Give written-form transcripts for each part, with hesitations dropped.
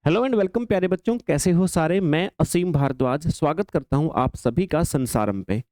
Hello and welcome प्यारे बच्चों, कैसे हो सारे। मैं असीम भारद्वाज स्वागत करता हूं आप सभी का संसारम पे।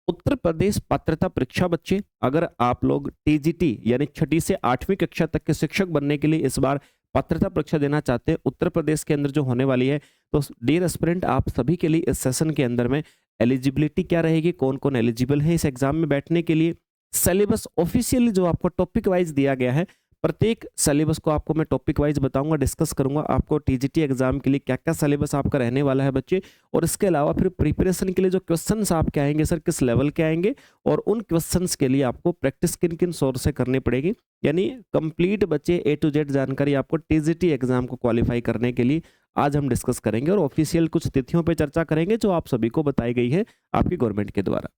उत्तर प्रदेश पात्रता परीक्षा बच्चे, अगर आप लोग टीजीटी यानी छठी से 8वीं कक्षा तक के शिक्षक बनने के लिए इस बार पात्रता परीक्षा देना चाहते हैं उत्तर प्रदेश के अंदर जो होने वाली है, तो डियर एस्पिरेंट आप सभी के लिए इस सेशन के अंदर में एलिजिबिलिटी क्या रहेगी, कौन कौन एलिजिबल है इस एग्जाम में बैठने के लिए, सिलेबस ऑफिशियली जो आपको टॉपिक वाइज दिया गया है, प्रत्येक सिलेबस को आपको मैं टॉपिक वाइज बताऊंगा, डिस्कस करूंगा आपको टीजीटी एग्जाम के लिए क्या क्या सिलेबस आपका रहने वाला है बच्चे। और इसके अलावा फिर प्रिपरेशन के लिए जो क्वेश्चंस आपके आएंगे सर, किस लेवल के आएंगे और उन क्वेश्चंस के लिए आपको प्रैक्टिस किन किन सोर्स से करनी पड़ेगी, यानी कंप्लीट बच्चे ए टू जेड जानकारी आपको टीजीटी एग्जाम को क्वालिफाई करने के लिए आज हम डिस्कस करेंगे। और ऑफिशियल कुछ तिथियों पर चर्चा करेंगे जो आप सभी को बताई गई है आपकी गवर्नमेंट के द्वारा।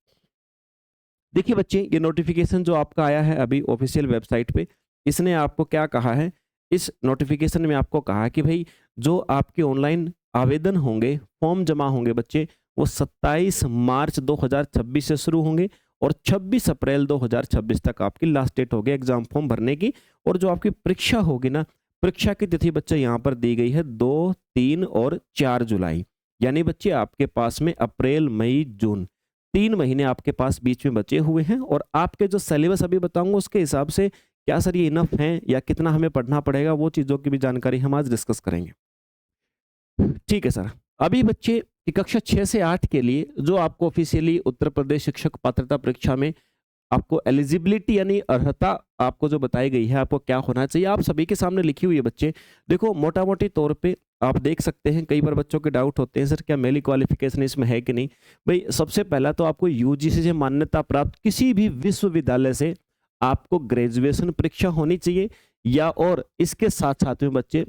देखिए बच्चे, ये नोटिफिकेशन जो आपका आया है अभी ऑफिशियल वेबसाइट पे, इसने आपको क्या कहा है, इस नोटिफिकेशन में आपको कहा कि भाई जो आपके ऑनलाइन आवेदन होंगे, फॉर्म जमा होंगे बच्चे, वो 27 मार्च 2026 से शुरू होंगे और 26 अप्रैल 2026 तक आपकी लास्ट डेट होगी एग्जाम फॉर्म भरने की। और जो आपकी परीक्षा होगी ना, परीक्षा की तिथि बच्चे यहाँ पर दी गई है 2, 3 और 4 जुलाई। यानी बच्चे आपके पास में अप्रैल, मई, जून 3 महीने आपके पास बीच में बचे हुए हैं। और आपके जो सिलेबस अभी बताऊंगा उसके हिसाब से क्या सर ये इनफ है या कितना हमें पढ़ना पड़ेगा, वो चीज़ों की भी जानकारी हम आज डिस्कस करेंगे। ठीक है सर। अभी बच्चे की कक्षा 6 से 8 के लिए जो आपको ऑफिशियली उत्तर प्रदेश शिक्षक पात्रता परीक्षा में आपको एलिजिबिलिटी यानी अर्हता आपको जो बताई गई है, आपको क्या होना चाहिए, आप सभी के सामने लिखी हुई है बच्चे। देखो मोटा मोटी तौर पे आप देख सकते हैं, कई बार बच्चों के डाउट होते हैं सर क्या मेरी क्वालिफिकेशन इसमें है कि नहीं। भाई सबसे पहला तो आपको यूजीसी से मान्यता प्राप्त किसी भी विश्वविद्यालय से आपको ग्रेजुएशन परीक्षा होनी चाहिए, या और इसके साथ साथ में बच्चे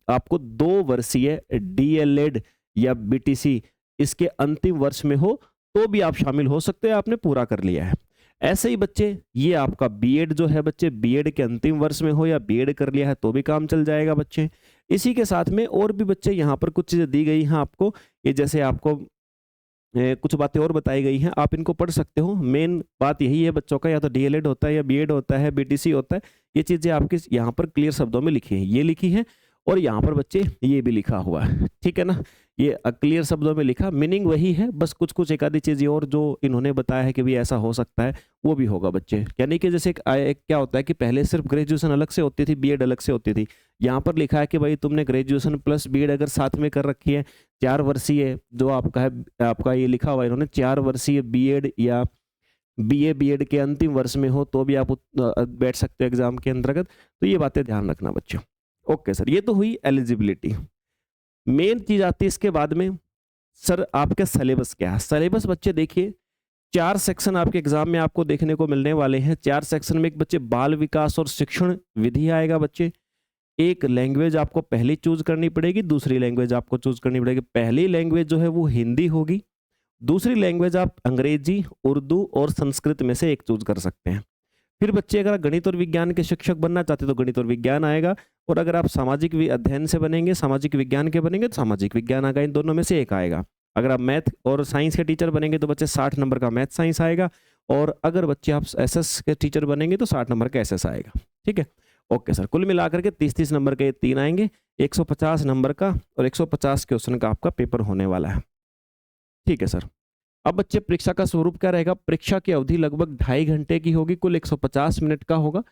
आपको 2 वर्षीय डीएलएड या बीटीसी इसके अंतिम वर्ष में हो तो भी आप शामिल हो सकते हैं, आपने पूरा कर लिया है। ऐसे ही बच्चे ये आपका बीएड जो है बच्चे, बीएड के अंतिम वर्ष में हो या बीएड कर लिया है तो भी काम चल जाएगा बच्चे। इसी के साथ में और भी बच्चे यहाँ पर कुछ चीजें दी गई हैं आपको, ये जैसे आपको कुछ बातें और बताई गई हैं, आप इनको पढ़ सकते हो। मेन बात यही है बच्चों का, या तो डीएलएड होता है या बीएड होता है, बीटीसी होता है, ये चीजें आपके यहाँ पर क्लियर शब्दों में लिखी हैं, ये लिखी है और यहाँ पर बच्चे ये भी लिखा हुआ है, ठीक है ना। ये क्लियर शब्दों में लिखा, मीनिंग वही है, बस कुछ कुछ एक आधी चीजें और जो इन्होंने बताया है कि भी ऐसा हो सकता है वो भी होगा बच्चे। यानी कि जैसे एक क्या होता है कि पहले सिर्फ ग्रेजुएशन अलग से होती थी, बीएड अलग से होती थी, यहाँ पर लिखा है कि भाई तुमने ग्रेजुएशन प्लस बीएड अगर साथ में कर रखी है, 4 वर्षीय जो आपका है, आपका ये लिखा हुआ है इन्होंने 4 वर्षीय बीएड या बीए बीएड के अंतिम वर्ष में हो तो भी आप बैठ सकते हो एग्जाम के अंतर्गत। तो ये बातें ध्यान रखना बच्चों। ओके सर, ये तो हुई एलिजिबिलिटी। मेन चीज आती है इसके बाद में, सर आपका सिलेबस क्या है। सिलेबस बच्चे देखिए 4 सेक्शन आपके एग्जाम में आपको देखने को मिलने वाले हैं। 4 सेक्शन में एक बच्चे बाल विकास और शिक्षण विधि आएगा बच्चे। एक लैंग्वेज आपको पहली चूज करनी पड़ेगी, दूसरी लैंग्वेज आपको चूज करनी पड़ेगी। पहली लैंग्वेज जो है वो हिंदी होगी, दूसरी लैंग्वेज आप अंग्रेजी, उर्दू और संस्कृत में से एक चूज कर सकते हैं। फिर बच्चे अगर गणित और विज्ञान के शिक्षक बनना चाहते तो गणित और विज्ञान आएगा, और अगर आप सामाजिक अध्ययन से बनेंगे, सामाजिक विज्ञान के बनेंगे तो सामाजिक विज्ञान आएगा, इन दोनों में से एक आएगा। अगर आप मैथ और साइंस के टीचर बनेंगे तो बच्चे 60 नंबर का मैथ साइंस आएगा, और अगर बच्चे आप एसएस के टीचर बनेंगे तो 60 नंबर का एसएस आएगा, ठीक है। ओके सर, कुल मिलाकर के 30-30 नंबर के 3 आएंगे, 150 नंबर का और 150 क्वेश्चन का आपका पेपर होने वाला है, ठीक है सर। अब बच्चे परीक्षा का स्वरूप क्या रहेगा, परीक्षा की अवधि लगभग 2.5 घंटे की होगी, कुल 150 मिनट का होगा,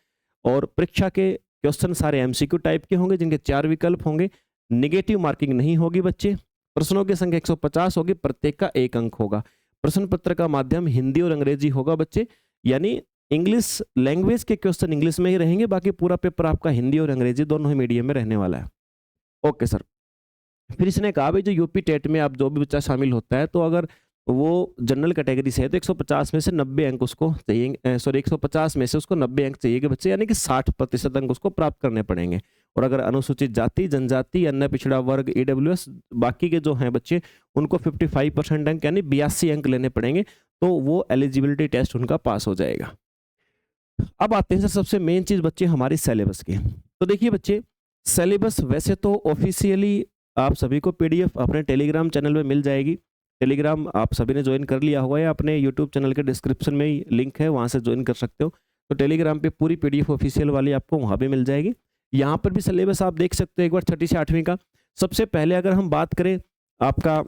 और परीक्षा के क्वेश्चन सारे एमसीक्यू टाइप के होंगे जिनके 4 विकल्प होंगे। नेगेटिव मार्किंग नहीं होगी बच्चे। प्रश्नों की संख्या 150 होगी, प्रत्येक का 1 अंक होगा। प्रश्न पत्र का माध्यम हिंदी और अंग्रेजी होगा बच्चे, यानी इंग्लिश लैंग्वेज के क्वेश्चन इंग्लिश में ही रहेंगे, बाकी पूरा पेपर आपका हिंदी और अंग्रेजी दोनों ही मीडियम में रहने वाला है। Okay sir. फिर इसने कहा भाई जो यूपी टेट में आप जो भी बच्चा शामिल होता है, तो अगर वो जनरल कैटेगरी से है तो 150 में से 90 अंक उसको चाहिए, सॉरी 150 में से उसको 90 अंक चाहिए कि बच्चे, यानी कि 60% अंक उसको प्राप्त करने पड़ेंगे। और अगर अनुसूचित जाति, जनजाति, अन्य पिछड़ा वर्ग, ईडब्ल्यूएस बाकी के जो हैं बच्चे, उनको 55% अंक यानी 82 अंक लेने पड़ेंगे, तो वो एलिजिबिलिटी टेस्ट उनका पास हो जाएगा। अब आते हैं सर सबसे मेन चीज बच्चे हमारी सिलेबस की। तो देखिए बच्चे, सिलेबस वैसे तो ऑफिशियली आप सभी को पीडीएफ अपने टेलीग्राम चैनल में मिल जाएगी। टेलीग्राम आप सभी ने ज्वाइन कर लिया होगा, या अपने यूट्यूब चैनल के डिस्क्रिप्शन में ही लिंक है, वहाँ से ज्वाइन कर सकते हो। तो टेलीग्राम पे पूरी पीडीएफ ऑफिशियल वाली आपको वहाँ भी मिल जाएगी। यहाँ पर भी सिलेबस आप देख सकते हो एक बार, 6ठी से 8वीं का सबसे पहले अगर हम बात करें आपका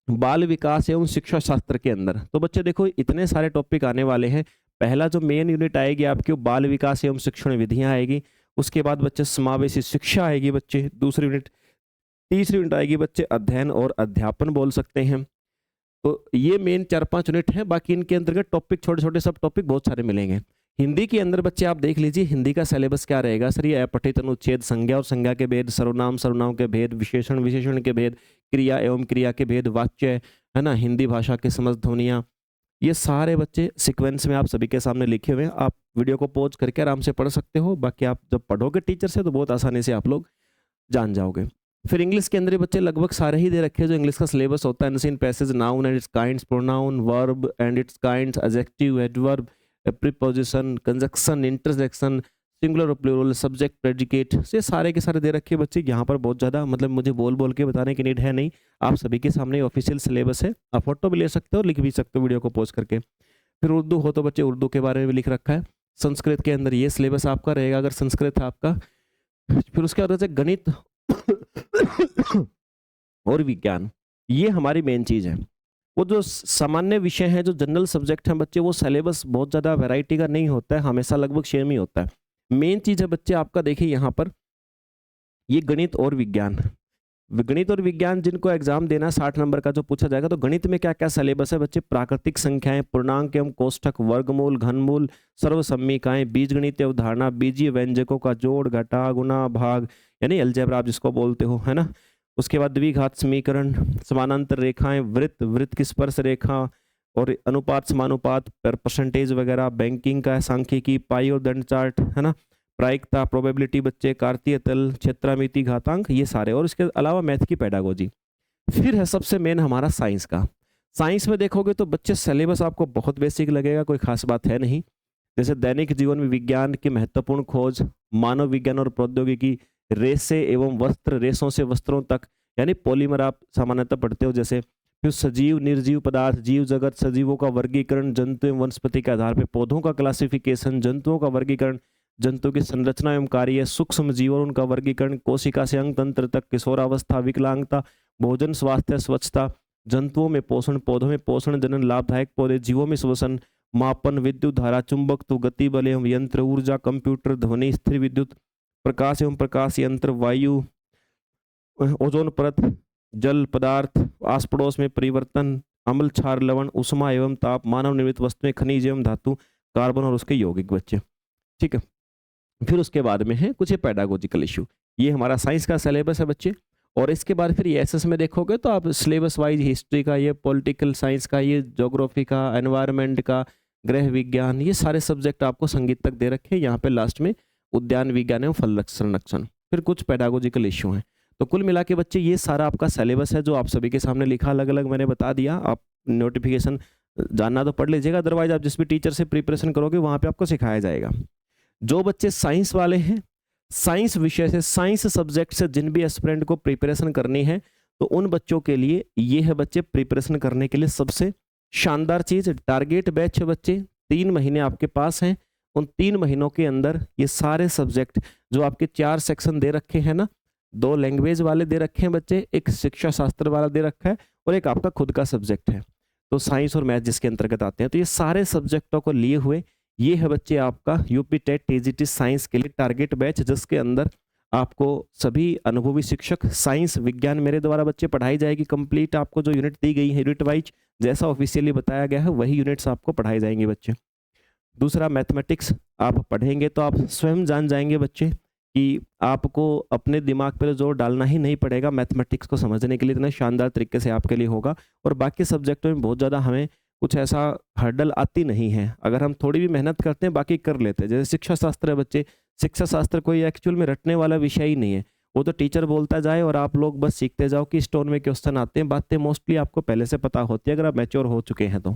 बाल विकास एवं शिक्षा शास्त्र के अंदर, तो बच्चे देखो इतने सारे टॉपिक आने वाले हैं। पहला जो मेन यूनिट आएगी आपकी वो बाल विकास एवं शिक्षण विधियां आएगी। उसके बाद बच्चे समावेशी शिक्षा आएगी बच्चे, दूसरी यूनिट। तीसरी यूनिट आएगी बच्चे अध्ययन और अध्यापन बोल सकते हैं। तो ये मेन 4-5 यूनिट है। बाकी इनके अंतर्गत टॉपिक छोटे छोटे सब टॉपिक बहुत सारे मिलेंगे। हिंदी के अंदर बच्चे आप देख लीजिए हिंदी का सिलेबस क्या रहेगा सर। ये अपठित अनुच्छेद, संज्ञा और संज्ञा के भेद, सर्वनाम सर्वनाम के भेद, विशेषण विशेषण के भेद, क्रिया एवं क्रिया के भेद, वाच्य है ना, हिंदी भाषा की समझ ध्वनियाँ, ये सारे बच्चे सीक्वेंस में आप सभी के सामने लिखे हुए हैं। आप वीडियो को पॉज करके आराम से पढ़ सकते हो। बाकी आप जब पढ़ोगे टीचर से तो बहुत आसानी से आप लोग जान जाओगे। फिर इंग्लिश के अंदर बच्चे लगभग सारे ही दे रखे हैं जो इंग्लिश का सिलेबस होता है। इन passage, noun and its kinds, pronoun, verb and its kinds, adjective, adverb, preposition, conjunction, interjection, singular और प्लूरल, सब्जेक्ट, प्रेडिकेट, ये सारे के सारे दे रखे हैं बच्चे। यहाँ पर बहुत ज़्यादा मतलब मुझे बोल बोल के बताने की नीड है नहीं, आप सभी के सामने ऑफिशियल सिलेबस है। आप फोटो भी ले सकते हो, लिख भी सकते हो वीडियो को पॉज करके। फिर उर्दू हो तो बच्चे उर्दू के बारे में भी लिख रखा है। संस्कृत के अंदर ये सिलेबस आपका रहेगा अगर संस्कृत है आपका। फिर उसके बाद गणित और विज्ञान, ये हमारी मेन चीज है। वो जो सामान्य विषय हैं, जो जनरल सब्जेक्ट हैं बच्चे, वो सिलेबस बहुत ज़्यादा वैरायटी का नहीं होता है, हमेशा लगभग सेम ही होता है। मेन चीज़ है बच्चे आपका देखिए यहाँ पर ये गणित और विज्ञान। गणित और विज्ञान जिनको एग्जाम देना 60 नंबर का जो पूछा जाएगा, तो गणित में क्या क्या सिलेबस है बच्चे? प्राकृतिक संख्याएं, पूर्णांक एवं कोष्ठक, वर्गमूल, घनमूल, सर्वसम्मिकाएं, बीजगणित अवधारणा, बीजीय व्यंजकों का जोड़ घटा गुणा भाग, यानी अलजेब्रा आप जिसको बोलते हो, है ना। उसके बाद द्विघात समीकरण, समानांतर रेखाएं, वृत्त, वृत्त की स्पर्श रेखा, और अनुपात समानुपात, परसेंटेज वगैरह, बैंकिंग का, सांख्यिकी, पाई और दंड चार्ट, है ना, प्रायिकता, प्रोबेबिलिटी बच्चे, कार्तीय तल, क्षेत्रामिति, घातांक, ये सारे। और इसके अलावा मैथ की पेडागोजी। फिर है सबसे मेन हमारा साइंस का। साइंस में देखोगे तो बच्चे सिलेबस आपको बहुत बेसिक लगेगा, कोई खास बात है नहीं। जैसे दैनिक जीवन में विज्ञान की महत्वपूर्ण खोज, मानव विज्ञान और प्रौद्योगिकी, रेसे एवं वस्त्र, रेसों से वस्त्रों तक, यानी पॉलीमर आप सामान्यतः पढ़ते हो जैसे। फिर सजीव निर्जीव पदार्थ, जीव जगत, सजीवों का वर्गीकरण, जंतु एवं वनस्पति के आधार पर पौधों का क्लासिफिकेशन, जंतुओं का वर्गीकरण, जंतु की संरचना एवं कार्य, सूक्ष्म जीव और उनका वर्गीकरण, कोशिका से अंग तंत्र तक, किशोरावस्था, विकलांगता, भोजन, स्वास्थ्य, स्वच्छता, जंतुओं में पोषण, पौधों में पोषण जनन, लाभदायक पौधे, जीवों में श्वसन, मापन, विद्युत धारा, चुंबकत्व, गति बल एवं यंत्र, ऊर्जा, कंप्यूटर, ध्वनि, स्थिर विद्युत, प्रकाश एवं प्रकाश यंत्र, वायु, ओजोन परत, जल पदार्थ, आस पड़ोस में परिवर्तन, अम्ल, क्षार, लवण, उष्मा एवं ताप, मानव निर्मित वस्तुएं, खनिज एवं धातु, कार्बन और उसके यौगिक बच्चे। ठीक है। फिर उसके बाद में है कुछ पेडागोजिकल इशू। ये हमारा साइंस का सिलेबस है बच्चे। और इसके बाद फिर एसएस में देखोगे तो आप सिलेबस वाइज हिस्ट्री का, ये पॉलिटिकल साइंस का, ये ज्योग्राफी का, एनवायरनमेंट का, गृह विज्ञान, ये सारे सब्जेक्ट आपको संगीत तक दे रखे हैं। यहाँ पे लास्ट में उद्यान विज्ञान एवं फल संरक्षण, फिर कुछ पेडागोजिकल इशू हैं। तो कुल मिला के बच्चे ये सारा आपका सिलेबस है जो आप सभी के सामने लिखा, अलग अलग मैंने बता दिया। आप नोटिफिकेशन जानना तो पढ़ लीजिएगा, अदरवाइज आप जिस भी टीचर से प्रिपरेशन करोगे वहाँ पे आपको सिखाया जाएगा। जो बच्चे साइंस वाले हैं, साइंस विषय से, साइंस सब्जेक्ट से जिन भी एस्पिरेंट को प्रिपरेशन करनी है, तो उन बच्चों के लिए ये है बच्चे प्रिपरेशन करने के लिए सबसे शानदार चीज। टारगेट बैच है बच्चे, 3 महीने आपके पास हैं। उन 3 महीनों के अंदर ये सारे सब्जेक्ट जो आपके 4 सेक्शन दे रखे हैं ना, 2 लैंग्वेज वाले दे रखे हैं बच्चे, एक शिक्षा शास्त्र वाला दे रखा है, और एक आपका खुद का सब्जेक्ट है, तो साइंस और मैथ जिसके अंतर्गत आते हैं। तो ये सारे सब्जेक्टों को लिए हुए ये है बच्चे आपका यूपी टेट टीजीटी साइंस के लिए टारगेट बैच, जिसके अंदर आपको सभी अनुभवी शिक्षक, साइंस विज्ञान मेरे द्वारा बच्चे पढ़ाई जाएगी कंप्लीट। आपको जो यूनिट दी गई है यूनिट वाइज जैसा ऑफिशियली बताया गया है वही यूनिट्स आपको पढ़ाई जाएंगे बच्चे। दूसरा मैथमेटिक्स आप पढ़ेंगे तो आप स्वयं जान जाएंगे बच्चे कि आपको अपने दिमाग पर जोर डालना ही नहीं पड़ेगा मैथमेटिक्स को समझने के लिए, इतना शानदार तरीके से आपके लिए होगा। और बाकी सब्जेक्टों में बहुत ज़्यादा हमें कुछ ऐसा हर्डल आती नहीं है, अगर हम थोड़ी भी मेहनत करते हैं बाकी कर लेते हैं। जैसे शिक्षा शास्त्र है बच्चे, शिक्षा शास्त्र कोई एक्चुअल में रटने वाला विषय ही नहीं है, वो तो टीचर बोलता जाए और आप लोग बस सीखते जाओ कि स्टोन में क्वेश्चन आते हैं। बातें मोस्टली आपको पहले से पता होती है अगर आप मैच्योर हो चुके हैं तो।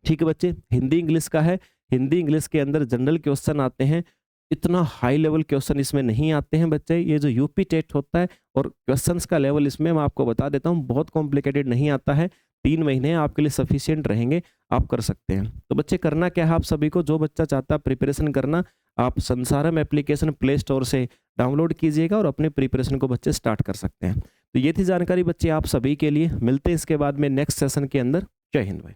ठीक है बच्चे। हिंदी इंग्लिश का है, हिंदी इंग्लिश के अंदर जनरल क्वेश्चन आते हैं, इतना हाई लेवल क्वेश्चन इसमें नहीं आते हैं बच्चे। ये जो यूपी टेट होता है और क्वेश्चंस का लेवल इसमें मैं आपको बता देता हूँ बहुत कॉम्प्लिकेटेड नहीं आता है। 3 महीने आपके लिए सफिशिएंट रहेंगे, आप कर सकते हैं। तो बच्चे करना क्या है आप सभी को, जो बच्चा चाहता है प्रिपरेशन करना, आप संसारम एप्लीकेशन प्ले स्टोर से डाउनलोड कीजिएगा और अपने प्रिपरेशन को बच्चे स्टार्ट कर सकते हैं। तो ये थी जानकारी बच्चे आप सभी के लिए। मिलते हैं इसके बाद में नेक्स्ट सेशन के अंदर। जय हिंद भाई।